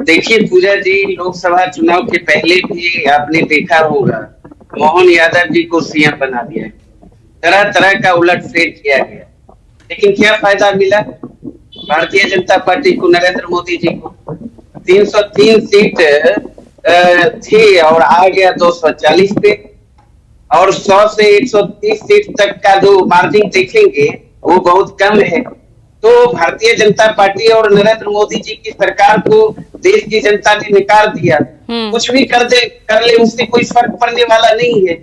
देखिए पूजा जी, लोकसभा चुनाव के पहले भी आपने देखा होगा, मोहन यादव जी को सीएम बना दिया है। तरह तरह का उलटफेर किया गया, लेकिन क्या फायदा मिला भारतीय जनता पार्टी को, नरेंद्र मोदी जी को? 303 सीट थी और आ गया 240 पे। और 100 से 130 सीट तक का जो मार्जिन देखेंगे वो बहुत कम है। तो भारतीय जनता पार्टी और नरेंद्र मोदी जी की सरकार को देश की जनता ने नकार दिया। कुछ भी कर ले, उससे कोई फर्क पड़ने वाला नहीं है।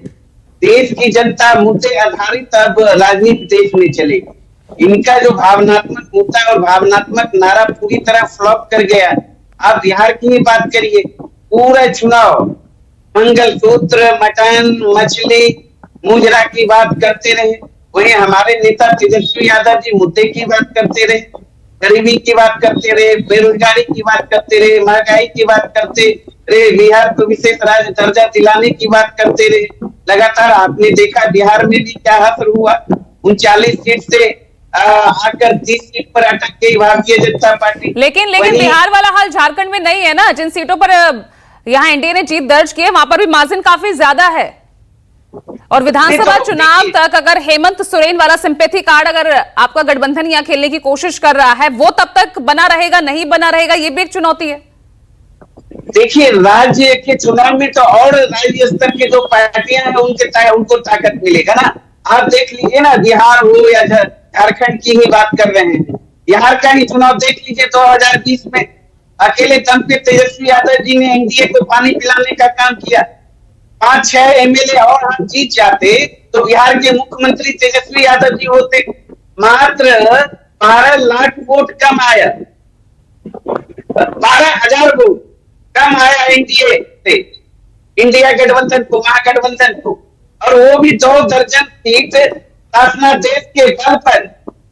देश की जनता मुद्दे आधारित अब राजनीति देश में चलेगी। इनका जो भावनात्मक मुद्दा और भावनात्मक नारा पूरी तरह फ्लॉप कर गया। आप बिहार की ही बात करिए, पूरा चुनाव मंगलसूत्र, मटन, मछली, मुजरा की बात करते रहे। वहीं हमारे नेता तेजस्वी यादव जी मुद्दे की बात करते रहे, गरीबी की बात करते रहे, बेरोजगारी की बात करते रहे, महंगाई की बात करते रहे, बिहार को विशेष राज्य दर्जा दिलाने की बात करते रहे। लगातार आपने देखा बिहार में भी क्या हासिल हुआ। 39 सीट से आकर 30 सीट पर अटक गई भारतीय जनता पार्टी। लेकिन बिहार वाला हाल झारखंड में नहीं है ना। जिन सीटों पर यहाँ एनडीए ने जीत दर्ज की है वहां पर भी मार्जिन काफी ज्यादा है। और विधानसभा चुनाव तक अगर हेमंत सोरेन वाला सिंपैथी कार्ड अगर आपका गठबंधन यहाँ खेलने की कोशिश कर रहा है, वो तब तक बना रहेगा नहीं बना रहेगा, ये भी एक चुनौती है। देखिए, राज्य के चुनाव में तो और राज्य स्तर के जो पार्टियां हैं उनको ताकत मिलेगा ना। आप देख लीजिए ना, बिहार हो या झारखंड की ही बात कर रहे हैं, बिहार का ही चुनाव देख लीजिए। 2020 में अकेले दम पे तेजस्वी यादव जी ने एनडीए को पानी पिलाने का काम किया। 5-6 एमएलए और हम जीत जाते तो बिहार के मुख्यमंत्री तेजस्वी यादव जी होते। मात्र 12 लाख वोट कम आया, 12,000 वोट कम आया एनडीए से, इंडिया गठबंधन को, महागठबंधन को। और वो भी 2 दर्जन सीट शासनादेश के बल पर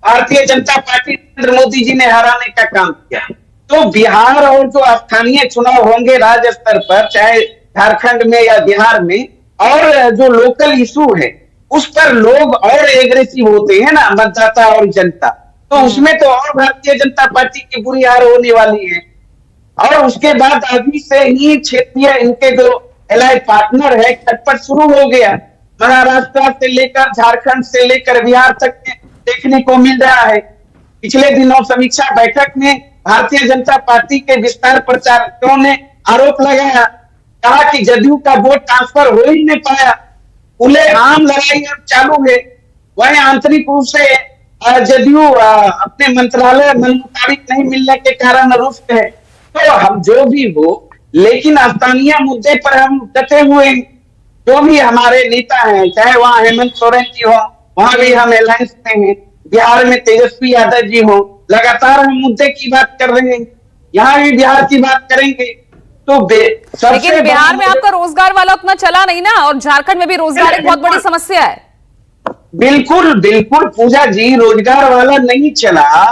भारतीय जनता पार्टी नरेंद्र मोदी जी ने हराने का काम किया। तो बिहार और जो स्थानीय चुनाव होंगे राज्य स्तर पर, चाहे झारखंड में या बिहार में, और जो लोकल इशू है उस पर लोग और एग्रेसिव होते हैं ना, मतदाता और जनता। तो उसमें तो और भारतीय जनता पार्टी की बुरी हार होने वाली है। और उसके बाद अभी से ही क्षेत्रीय इनके जो एलाय पार्टनर है खटपट शुरू हो गया। महाराष्ट्र से लेकर झारखंड से लेकर बिहार तक में देखने को मिल रहा है। पिछले दिनों समीक्षा बैठक में भारतीय जनता पार्टी के विस्तार प्रचारकों ने आरोप लगाया, कहा कि जदयू का वोट ट्रांसफर हो ही नहीं पाया, खुलेआम लड़ाई अब चालू है। वही आंतरिक रूप से जदयू अपने मंत्रालय मन मुताबिक नहीं मिलने के कारण रुष्ट है। तो हम जो भी हो, लेकिन स्थानीय मुद्दे पर हम डटे हुए हैं। जो भी हमारे नेता हैं, चाहे वहां हेमंत सोरेन जी हो, वहां भी हम अलायंस में हैं, बिहार में तेजस्वी यादव जी हो, लगातार हम मुद्दे की बात कर रहे हैं, यहाँ भी बिहार की बात करेंगे। तो लेकिन बिहार में आपका रोजगार वाला उतना चला नहीं ना, और झारखंड में भी रोजगार एक बहुत बड़ी समस्या है। बिल्कुल बिल्कुल पूजा जी, रोजगार वाला नहीं चला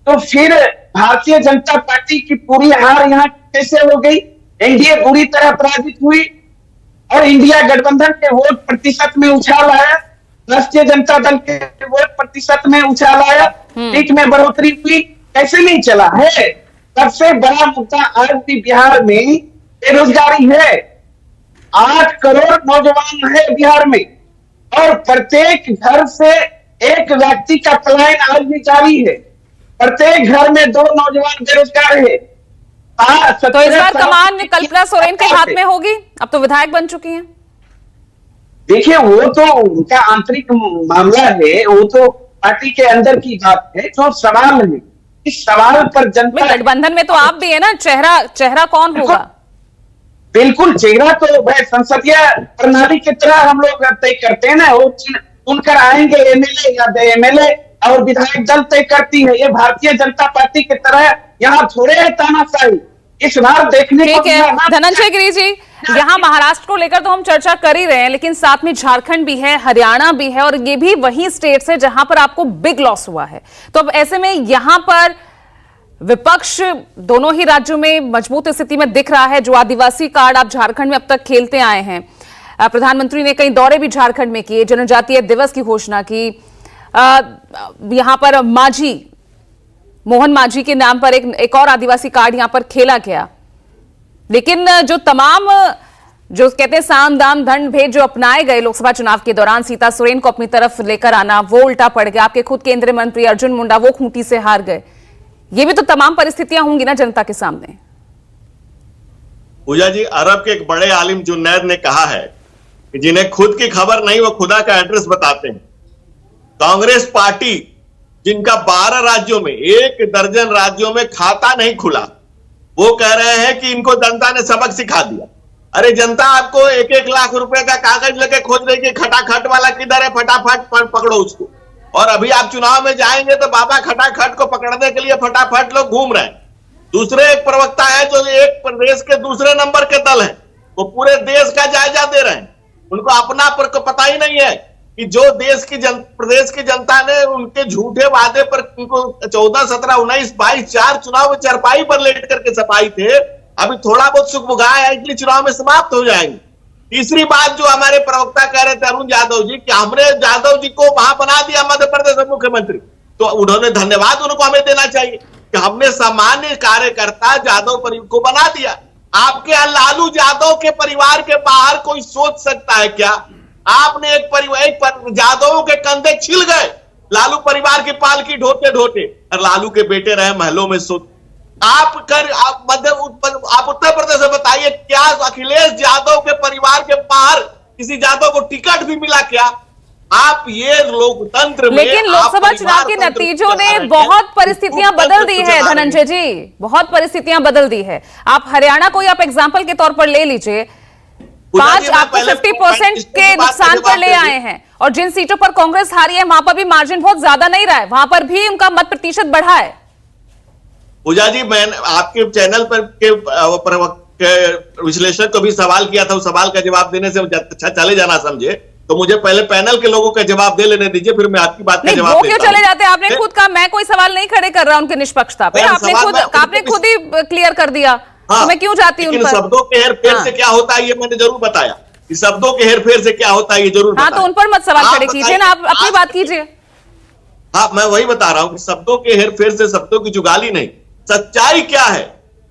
तो फिर भारतीय जनता पार्टी की पूरी हार यहाँ कैसे हो गई? एनडीए बुरी तरह पराजित हुई और इंडिया गठबंधन के वोट प्रतिशत में उछाल आया, राष्ट्रीय जनता दल के वोट प्रतिशत में उछाल आया, सीट में बढ़ोतरी हुई। कैसे नहीं चला है? सबसे बड़ा मुद्दा आज भी बिहार में बेरोजगारी है। 8 करोड़ नौजवान है बिहार में और प्रत्येक घर से एक व्यक्ति का पलायन आज भी जारी है। प्रत्येक घर में 2 नौजवान बेरोजगार है। तो इस बार कमान कल्पना सोरेन के हाथ में होगी, अब तो विधायक बन चुकी हैं। देखिए, वो तो उनका आंतरिक मामला है, वो तो पार्टी के अंदर की बात है। जो सवाल है, इस सवाल पर जनता, गठबंधन में तो आप भी है ना, चेहरा कौन होगा? बिल्कुल, चेहरा तो भाई संसदीय प्रणाली की तरह हम लोग तय करते हैं ना, वो चुनकर आएंगे एमएलए या एमएलए और विधायक दल तय करती है। ये भारतीय जनता पार्टी की तरह यहाँ थोड़े है तानाशाही। इस बार देखने को ठीक है धनंजय गिरी जी, यहाँ महाराष्ट्र को लेकर तो हम चर्चा कर ही रहे हैं, लेकिन साथ में झारखंड भी है, हरियाणा भी है, और ये भी वही स्टेट्स है जहां पर आपको बिग लॉस हुआ है। तो अब ऐसे में यहां पर विपक्ष दोनों ही राज्यों में मजबूत स्थिति में दिख रहा है। जो आदिवासी कार्ड आप झारखंड में अब तक खेलते आए हैं, प्रधानमंत्री ने कई दौरे भी झारखंड में किए, जनजातीय दिवस की घोषणा की, यहां पर मोहन माझी के नाम पर एक और आदिवासी कार्ड यहां पर खेला गया। लेकिन जो तमाम जो कहते हैं साम दाम दंड भेद जो अपनाए गए लोकसभा चुनाव के दौरान, सीता सोरेन को अपनी तरफ लेकर आना, वो उल्टा पड़ गया। आपके खुद केंद्रीय मंत्री अर्जुन मुंडा वो खूंटी से हार गए। ये भी तो तमाम परिस्थितियां होंगी ना जनता के सामने। पूजा जी, अरब के एक बड़े आलिम जुन्नैद ने कहा है कि जिन्हें खुद की खबर नहीं वो खुदा का एड्रेस बताते हैं। कांग्रेस पार्टी जिनका 12 राज्यों में, 1 दर्जन राज्यों में खाता नहीं खुला, वो कह रहे हैं कि इनको जनता ने सबक सिखा दिया। अरे जनता आपको 1-1 लाख रुपए का कागज लेके खोज रही है, खटाखट वाला किधर है, फटाफट पकड़ो उसको। और अभी आप चुनाव में जाएंगे तो बाबा खटाखट को पकड़ने के लिए फटाफट लोग घूम रहे हैं। दूसरे एक प्रवक्ता है जो एक प्रदेश के दूसरे नंबर के दल है, वो पूरे देश का जायजा दे रहे हैं। उनको अपना को पता ही नहीं है कि जो प्रदेश की जनता ने उनके झूठे वादे पर उनको 14, 17, 19, 22 4 चुनाव में चरपाई पर लेट करके सफाई थे, अभी थोड़ा बहुत सुख भुगाया है, इसलिए चुनाव में समाप्त हो जाएंगे। तीसरी बात जो हमारे प्रवक्ता कह रहे थे अरुण यादव जी, कि हमने यादव जी को वहां बना दिया मध्य प्रदेश में मुख्यमंत्री, तो उन्होंने धन्यवाद उनको हमें देना चाहिए कि हमने सामान्य कार्यकर्ता यादव परिवार को बना दिया। आपके यहां लालू यादव के परिवार के बाहर कोई सोच सकता है क्या? आपने एक परिवार यादवों के कंधे छिल गए, लालू परिवार की पालकी ढोते ढोते, और लालू के बेटे रहे महलों में सोते। आप उत्तर प्रदेश में बताइए, क्या अखिलेश यादव के परिवार के बाहर किसी यादव को टिकट भी मिला क्या? आप ये लोकतंत्र में, लेकिन लोकसभा चुनाव के नतीजों ने बहुत परिस्थितियां बदल दी है धनंजय जी, बहुत परिस्थितियां बदल दी है। आप हरियाणा को आप एग्जाम्पल के तौर पर ले लीजिए, 5 आपको 50% के नुकसान पर ले आए हैं, और जिन सीटों पर कांग्रेस हारी है वहां पर भी मार्जिन बहुत ज्यादा नहीं रहा है, वहां पर भी उनका मत प्रतिशत बढ़ा है। पूजा जी, मैंने आपके चैनल पर के विश्लेषक को भी सवाल किया था, उस सवाल का जवाब देने से अच्छा चले जाना समझे, तो मुझे पहले पैनल के लोगों का जवाब दे लेने दीजिए, फिर मैं आपकी बात का जवाब देता हूं। क्यों चले जाते हैं? आपने खुद कहा, मैं कोई सवाल नहीं खड़े कर रहा उनके निष्पक्षता पे, आपने खुद ही क्लियर कर दिया। हाँ, तो मैं क्यों जाती हूं उन पर? शब्दों के हेरफेर से क्या होता है ये मैंने जरूर बताया, कि शब्दों के हेरफेर से क्या होता है ये जरूर बताया। हाँ, तो उन पर मत सवाल खड़े कीजिए ना, आप अपनी बात कीजिए। हाँ, मैं वही बता रहा हूं कि शब्दों के हेरफेर से शब्दों की जुगाली नहीं, सच्चाई क्या है,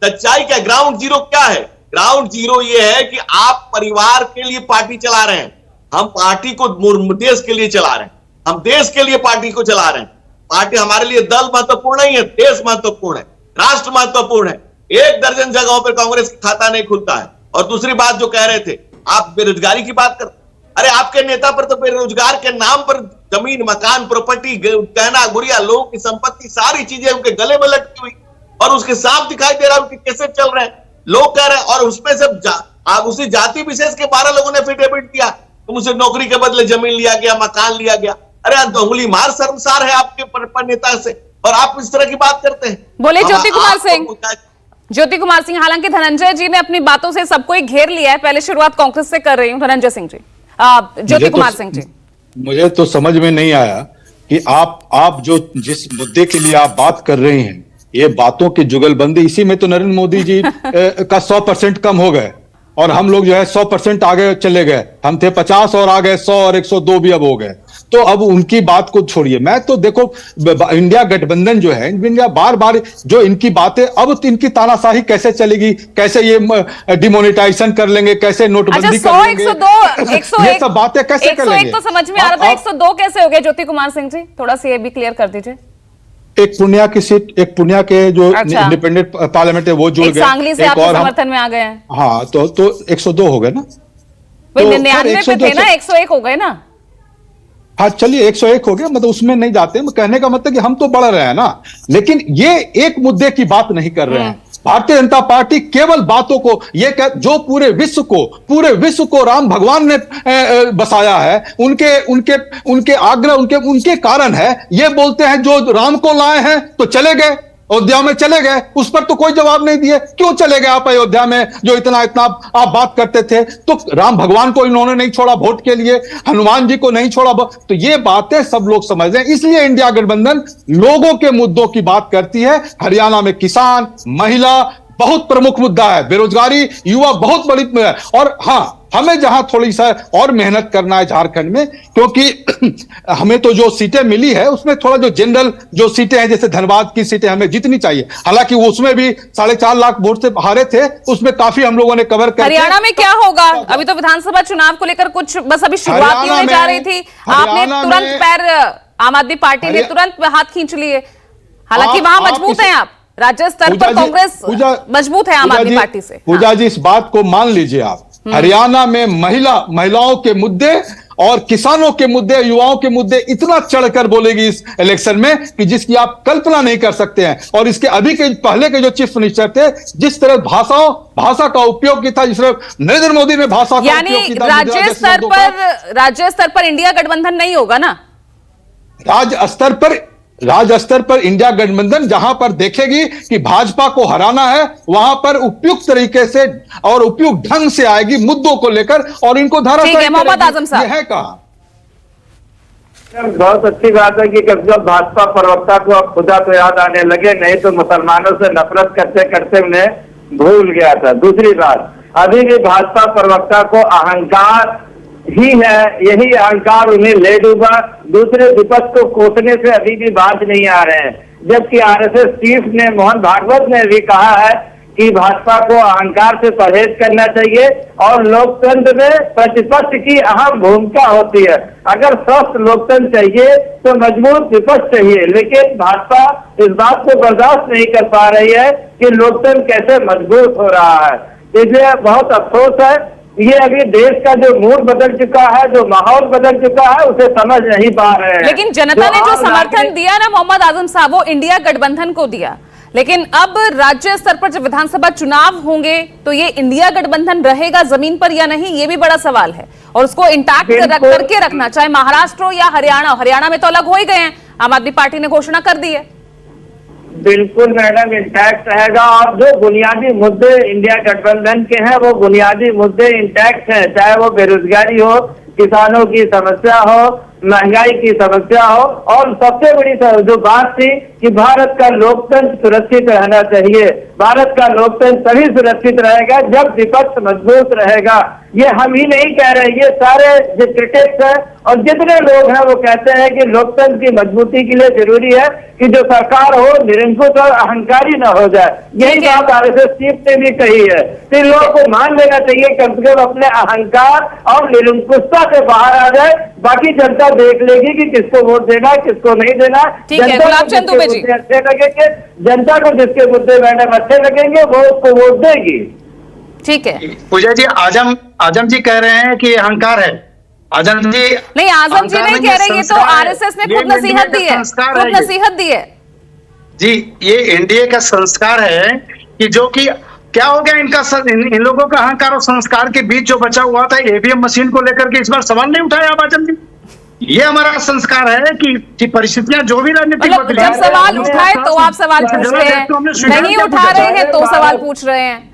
सच्चाई क्या, ग्राउंड जीरो क्या है? ग्राउंड जीरो ये है कि आप परिवार के लिए पार्टी चला रहे हैं, हम पार्टी को देश के लिए चला रहे हैं, हम देश के लिए पार्टी को चला रहे हैं। पार्टी हमारे लिए दल महत्वपूर्ण नहीं है, देश महत्वपूर्ण है, राष्ट्र महत्वपूर्ण है। 1 दर्जन जगहों पर कांग्रेस का खाता नहीं खुलता है। और दूसरी बात जो कह रहे थे, आप बेरोजगारी की बात कर, अरे आपके नेता पर तो बेरोजगार के नाम पर जमीन, मकान, प्रॉपर्टी, गहना गुड़िया, लोगों की संपत्ति, सारी चीजें उनके गले में लटकी हुई, और उसके साफ दिखाई दे रहा है कि कैसे चल रहे हैं। लोग कह रहे हैं, और उसमें से उसी जाति विशेष के 12 लोगों ने एफिडेविट दिया, तो मुझे नौकरी के बदले जमीन लिया गया, मकान लिया गया। अरे उंगली मार शर्मसार है आपके नेता से, और आप इस तरह की बात करते हैं। बोले ज्योति कुमार सिंह, ज्योति कुमार सिंह। हालांकि धनंजय जी ने अपनी बातों से सबको ही घेर लिया है, पहले शुरुआत कांग्रेस से कर रही हूं। धनंजय सिंह जी, ज्योति कुमार सिंह जी, मुझे तो समझ में नहीं आया कि आप जो जिस मुद्दे के लिए आप बात कर रहे हैं, ये बातों की जुगलबंदी, इसी में तो नरेंद्र मोदी जी का 100% कम हो गए, और हम लोग जो है 100% आगे चले गए। हम थे 50 और आ गए 100 और 102 भी अब हो गए। तो अब उनकी बात को छोड़िए, मैं तो देखो इंडिया गठबंधन जो है, इंडिया बार बार जो इनकी बातें, अब इनकी तानाशाही कैसे चलेगी, कैसे ये डिमोनेटाइजेशन कर लेंगे, कैसे नोटबंदी कर लेंगे, 102, ये सब बातें कैसे करेंगे? 101 तो समझ में आ रहा था, 102 कैसे हो गए ज्योति कुमार सिंह जी? थोड़ा सा ये भी क्लियर कर दीजिए। एक पूर्णिया की सीट, एक पूर्णिया के जो इंडिपेंडेंट पार्लियामेंट है वो जुड़ गए, सांगली से आपके समर्थन में आ गए हैं। हाँ, तो 102 हो गए ना, 99 पे थे ना, 101 हो गए ना। हाँ चलिए 101 हो गया, मतलब उसमें नहीं जाते। कहने का मतलब कि हम तो बढ़ रहे हैं ना, लेकिन ये एक मुद्दे की बात नहीं कर रहे हैं। भारतीय जनता पार्टी केवल बातों को ये जो पूरे विश्व को राम भगवान ने बसाया है, उनके आग्रह, उनके कारण है। ये बोलते हैं जो राम को लाए हैं तो चले गए, अयोध्या में चले गए, उस पर तो कोई जवाब नहीं दिए। क्यों चले गए आप अयोध्या में, जो इतना आप बात करते थे? तो राम भगवान को इन्होंने नहीं छोड़ा वोट के लिए, हनुमान जी को नहीं छोड़ा। तो ये बातें सब लोग समझ रहे हैं, इसलिए इंडिया गठबंधन लोगों के मुद्दों की बात करती है। हरियाणा में किसान, महिला बहुत प्रमुख मुद्दा है, बेरोजगारी, युवा बहुत बड़ी। और हाँ, हमें जहां थोड़ी सा और मेहनत करना है झारखंड में, क्योंकि हमें तो जो सीटें मिली है उसमें थोड़ा जो जनरल जो सीटें हैं, जैसे धनबाद की सीटें हमें जितनी चाहिए, हालांकि उसमें भी 4.5 लाख वोट से हारे थे, उसमें काफी हम लोगों ने कवर कर। हरियाणा में क्या होगा? अभी तो विधानसभा चुनाव को लेकर कुछ बस अभी शुरुआत ही होने जा रही थी, आपने तुरंत पैर, आम आदमी पार्टी ने तुरंत हाथ खींच लिए। हालांकि वहां मजबूत हैं आप, राज्य स्तर पर कांग्रेस मजबूत है आम आदमी पार्टी से। पूजा जी इस बात को मान लीजिए आप, हरियाणा में महिलाओं के मुद्दे और किसानों के मुद्दे, युवाओं के मुद्दे इतना चढ़कर बोलेगी इस इलेक्शन में कि जिसकी आप कल्पना नहीं कर सकते हैं। और इसके अभी के पहले के जो चीफ मिनिस्टर थे, जिस तरह भाषा का उपयोग किया था, जिस तरह नरेंद्र मोदी ने भाषा का उपयोग किया, राज्य स्तर पर इंडिया गठबंधन नहीं होगा ना? राज्य स्तर पर इंडिया गठबंधन जहां पर देखेगी कि भाजपा को हराना है, वहां पर उपयुक्त तरीके से और उपयुक्त ढंग से आएगी मुद्दों को लेकर और इनको ठीक है। मोहम्मद आजम साहब, यह है कहा बहुत अच्छी बात है कि जब भाजपा प्रवक्ता को अब खुदा तो याद आने लगे, नहीं तो मुसलमानों से नफरत करते करते उन्हें भूल गया था। दूसरी बात, अभी भी भाजपा प्रवक्ता को अहंकार ही है, यही अहंकार उन्हें ले डूबा। दूसरे विपक्ष को कोसने से अभी भी बाज नहीं आ रहे हैं, जबकि आरएसएस चीफ ने, मोहन भागवत ने भी कहा है कि भाजपा को अहंकार से परहेज करना चाहिए और लोकतंत्र में प्रतिपक्ष की अहम भूमिका होती है। अगर स्वस्थ लोकतंत्र चाहिए तो मजबूत विपक्ष चाहिए, लेकिन भाजपा इस बात को बर्दाश्त नहीं कर पा रही है कि लोकतंत्र कैसे मजबूत हो रहा है। इसलिए बहुत अफसोस है, ये अभी देश का जो मूड बदल चुका है, जो माहौल बदल चुका है, उसे समझ नहीं पा रहे हैं। लेकिन जनता ने जो समर्थन दिया ना मोहम्मद आजम साहब, वो इंडिया गठबंधन को दिया। लेकिन अब राज्य स्तर पर जब विधानसभा चुनाव होंगे तो ये इंडिया गठबंधन रहेगा जमीन पर या नहीं, ये भी बड़ा सवाल है और उसको इंटैक्ट करके रखना, चाहे महाराष्ट्र हो या हरियाणा में तो अलग हो ही गए हैं, आम आदमी पार्टी ने घोषणा कर दी है। बिल्कुल मैडम, इंटैक्ट रहेगा और जो बुनियादी मुद्दे इंडिया गठबंधन के हैं वो बुनियादी मुद्दे इंटैक्ट हैं, चाहे वो बेरोजगारी हो, किसानों की समस्या हो, महंगाई की समस्या हो, और सबसे बड़ी जो बात थी कि भारत का लोकतंत्र सुरक्षित रहना चाहिए। भारत का लोकतंत्र तभी सुरक्षित रहेगा जब विपक्ष मजबूत रहेगा। ये हम ही नहीं कह रहे, ये सारे जो क्रिटिक्स हैं और जितने लोग हैं वो कहते हैं कि लोकतंत्र की मजबूती के लिए जरूरी है कि जो सरकार हो निरंकुश और अहंकारी न हो जाए। यही बात आरएसएस चीफ ने भी कही है। तो इन लोगों को मान लेना चाहिए, कम से कम अपने अहंकार और निरंकुशता से बाहर आ जाए, बाकी जनता देख लेगी कि किसको वोट देना है, किसको नहीं देना। अच्छे लगेंगे, जनता को जिसके मुद्दे मैडम अच्छे लगेंगे वो उसको वोट देगी। ठीक है पूजा जी, आजम जी कह रहे हैं कि अहंकार है। आजम जी नहीं, आजम जी नहीं कह रहे, ये तो आरएसएस ने खुद नसीहत दी है, खुद नसीहत दी है जी। ये एनडीए का संस्कार है कि जो कि क्या हो गया इनका, इन लोगों का अहंकार और संस्कार के बीच जो बचा हुआ था, ईवीएम मशीन को लेकर के इस बार सवाल नहीं उठाया आप आजम जी। ये हमारा संस्कार है कि परिस्थितियां जो भी राजनीतिक मतलब जब सवाल उठाए तो आप सवाल पूछ रहे हैं, नहीं उठा रहे हैं तो सवाल पूछ रहे हैं।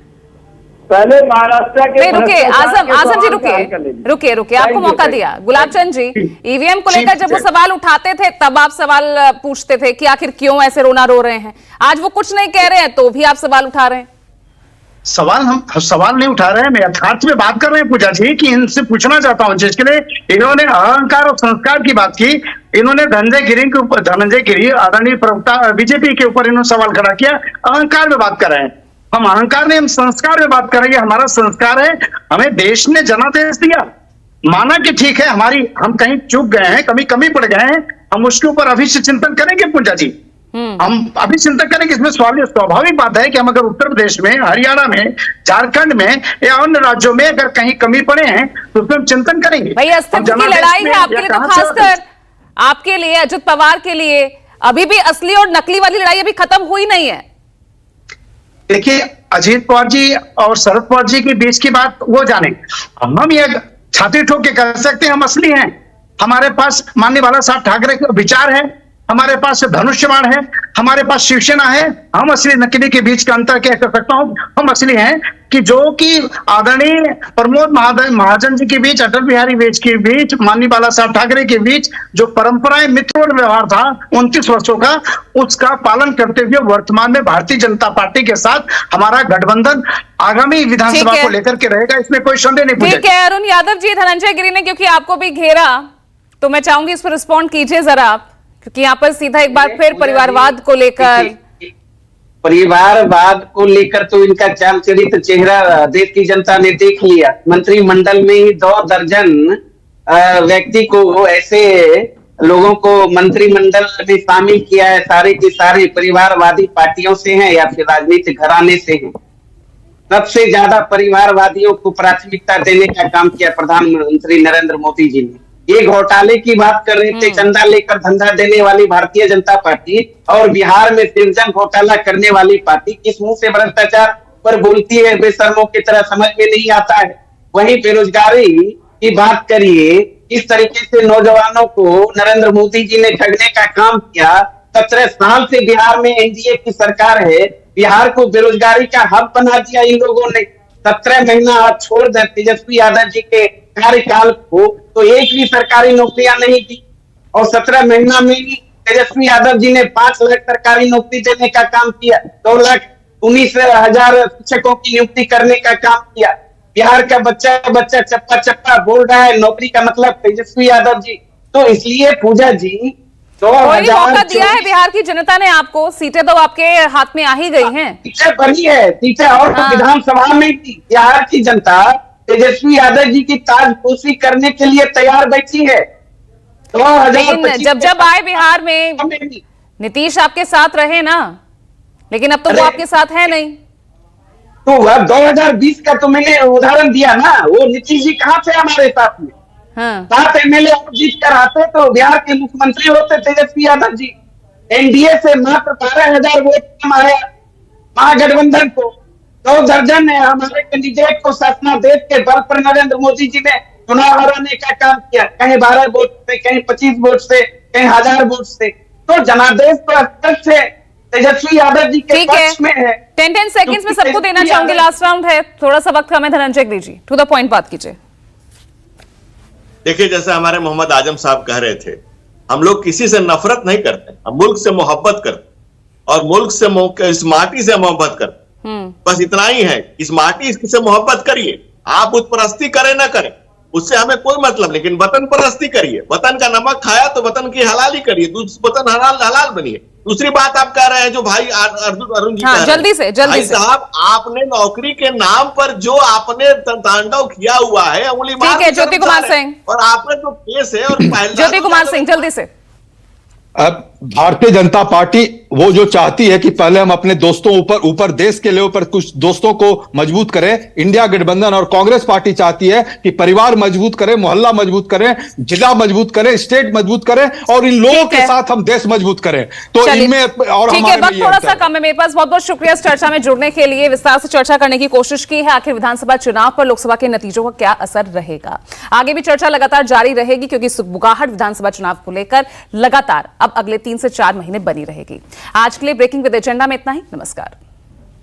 पहले महाराष्ट्र के रुके आजम जी, रुके आपको मौका दिया। गुलाबचंद जी, ईवीएम को लेकर जब वो सवाल उठाते थे तब आप सवाल पूछते थे कि आखिर क्यों ऐसे रोना रो रहे हैं। आज वो कुछ नहीं कह रहे हैं तो भी आप सवाल उठा रहे हैं। हम सवाल नहीं उठा रहे हैं, मैं यथार्थ में बात कर रहे हैं पूजा जी कि इनसे पूछना चाहता हूं, जिसके लिए इन्होंने अहंकार और संस्कार की बात की। इन्होंने धनंजय गिरी आदरणीय प्रवक्ता बीजेपी के ऊपर इन्होंने सवाल खड़ा किया। अहंकार में बात कर रहे हैं, हम अहंकार नहीं, हम संस्कार में बात करेंगे। हमारा संस्कार है, हमें देश ने जनादेश दिया, माना कि ठीक है हम कहीं चूक गए हैं, कमी पड़ गए हैं, हम उसके ऊपर अभी से चिंतन करेंगे पूजा जी। हम अभी चिंतन करेंगे। इसमें स्वाभाविक बात है कि हम अगर उत्तर प्रदेश में, हरियाणा में, झारखंड में या अन्य राज्यों में अगर कहीं कमी पड़े हैं तो उसमें हम चिंतन करेंगे। भाई अस्तित्व की लड़ाई है आपके लिए, तो खासकर आपके लिए, अजित पवार के लिए अभी भी असली और नकली वाली लड़ाई अभी खत्म हुई नहीं है। देखिए, अजित पवार जी और शरद पवार जी के बीच की बात वो जाने, हम ये छाती ठोक के कह सकते हैं हम असली हैं। हमारे पास माननीय बाला साहब ठाकरे के विचार है, हमारे पास धनुष्यबाण है, हमारे पास शिवसेना है। हम असली नकली के बीच का अंतर क्या कर सकता हूं, हम असली हैं। कि जो कि आदरणीय प्रमोद महाजन जी के बीच, अटल बिहारी वाजपेयी के बीच, माननीय बाला साहब ठाकरे के बीच जो परंपराएं मित्रवत व्यवहार था 29 वर्षों का, उसका पालन करते हुए वर्तमान में भारतीय जनता पार्टी के साथ हमारा गठबंधन आगामी विधानसभा को लेकर के रहेगा, इसमें कोई संदेह नहीं। ठीक है अरुण यादव जी, धनंजय गिरी ने क्योंकि आपको भी घेरा तो मैं चाहूंगी इस पर रिस्पॉन्ड कीजिए जरा आप, क्योंकि यहाँ पर सीधा एक बार फिर परिवारवाद को लेकर, परिवारवाद को लेकर तो इनका चाल चरित्र चेहरा देश की जनता ने देख लिया। मंत्रिमंडल में ही 2 दर्जन व्यक्ति को, ऐसे लोगों को मंत्रिमंडल में शामिल किया है, सारे के सारे परिवारवादी पार्टियों से हैं या फिर राजनीतिक घराने से हैं। सबसे ज्यादा परिवारवादियों को प्राथमिकता देने का काम किया प्रधानमंत्री नरेंद्र मोदी जी ने। ये घोटाले की बात कर रहे थे, चंदा लेकर धंधा देने वाली भारतीय जनता पार्टी और बिहार में सृजन घोटाला करने वाली पार्टी किस मुंह से भ्रष्टाचार पर बोलती है, बेशर्मों की तरह समझ में नहीं आता है। वहीं बेरोजगारी की बात करिए, इस तरीके से नौजवानों को नरेंद्र मोदी जी ने ठगने का काम किया। 17 साल से बिहार में एनडीए की सरकार है, बिहार को बेरोजगारी का हब बना दिया इन लोगों ने। 17 महीना आप छोड़ दें तेजस्वी यादव जी के कार्यकाल को, तो एक भी सरकारी नौकरियां नहीं दी, और 17 महीना में ही तेजस्वी यादव जी ने 5 लाख सरकारी नौकरी देने का काम किया, 2,19,000 शिक्षकों की नियुक्ति करने का काम किया। बिहार का बच्चा चप्पा चप्पा बोल रहा है नौकरी का मतलब तेजस्वी यादव जी। तो इसलिए पूजा जी, कोई मौका दिया है बिहार की जनता ने आपको, सीटें तो आपके हाथ में आ ही गई हैं। सीटें बनी है, सीटें और विधानसभा में भी बिहार की जनता तेजस्वी यादव जी की ताजपोशी करने के लिए तैयार बैठी है। 2025 जब आए बिहार में नीतीश आपके साथ रहे ना, लेकिन अब तो वो आपके साथ है नहीं। तो 2020 का तो मैंने उदाहरण दिया ना, वो नीतीश जी कहाँ थे हमारे साथ में? 7 एमएलए और जीत कर आते तो बिहार के मुख्यमंत्री होते तेजस्वी यादव जी। एनडीए से मात्र 12,000 वोट कम आया महागठबंधन को। 2 दर्जन है हमारे कैंडिडेट को शासनादेश के बल पर नरेंद्र मोदी जी ने चुनाव हराने का काम किया, कहीं 12 वोट से, कहीं 25 वोट से, कहीं 1000 वोट से। तो जनादेश तो स्पष्ट है, तेजस्वी यादव जी के पक्ष में है। 10 सेकंड्स में सबको देना चाहूंगी, लास्ट राउंड है, थोड़ा सा वक्त हमें। धनंजय दीजिए, टू द पॉइंट बात कीजिए। देखिए, जैसे हमारे मोहम्मद आजम साहब कह रहे थे, हम लोग किसी से नफरत नहीं करते, हम मुल्क से मोहब्बत करते और मुल्क से, इस माटी से मोहब्बत करते। बस इतना ही है, इस माटी से मोहब्बत करिए, आप उत्परस्ती करें ना करें उससे हमें कोई मतलब, लेकिन वतन परस्ती करिए। वतन का नमक खाया तो वतन की हलाली करिए, वतन हलाल बनिए। दूसरी बात आप कह रहे हैं जो भाई अरुण जी, जल्दी से भाई साहब, आपने नौकरी के नाम पर जो आपने तांडव किया हुआ है, उंगली मार, ज्योति कुमार सिंह, और आपने जो केस है, और ज्योति कुमार सिंह जल्दी से। अब भारतीय जनता पार्टी वो जो चाहती है कि पहले हम अपने दोस्तों ऊपर देश के लेवल पर कुछ दोस्तों को मजबूत करें। इंडिया गठबंधन और कांग्रेस पार्टी चाहती है कि परिवार मजबूत करें, मोहल्ला मजबूत करें, जिला मजबूत करें, स्टेट मजबूत करें, और इन लोगों के साथ हम देश मजबूत करें। तो इनमें और ठीक है, वक्त थोड़ा सा कम है मेरे पास। बहुत बहुत शुक्रिया इस चर्चा में जुड़ने के लिए, विस्तार से चर्चा करने की कोशिश की है। आखिर विधानसभा चुनाव पर लोकसभा के नतीजों का क्या असर रहेगा, आगे भी चर्चा लगातार जारी रहेगी, क्योंकि बुगाहट विधानसभा चुनाव को लेकर लगातार अब अगले 3 से 4 महीने बनी रहेगी। आज के लिए ब्रेकिंग विद एजेंडा में इतना ही। नमस्कार।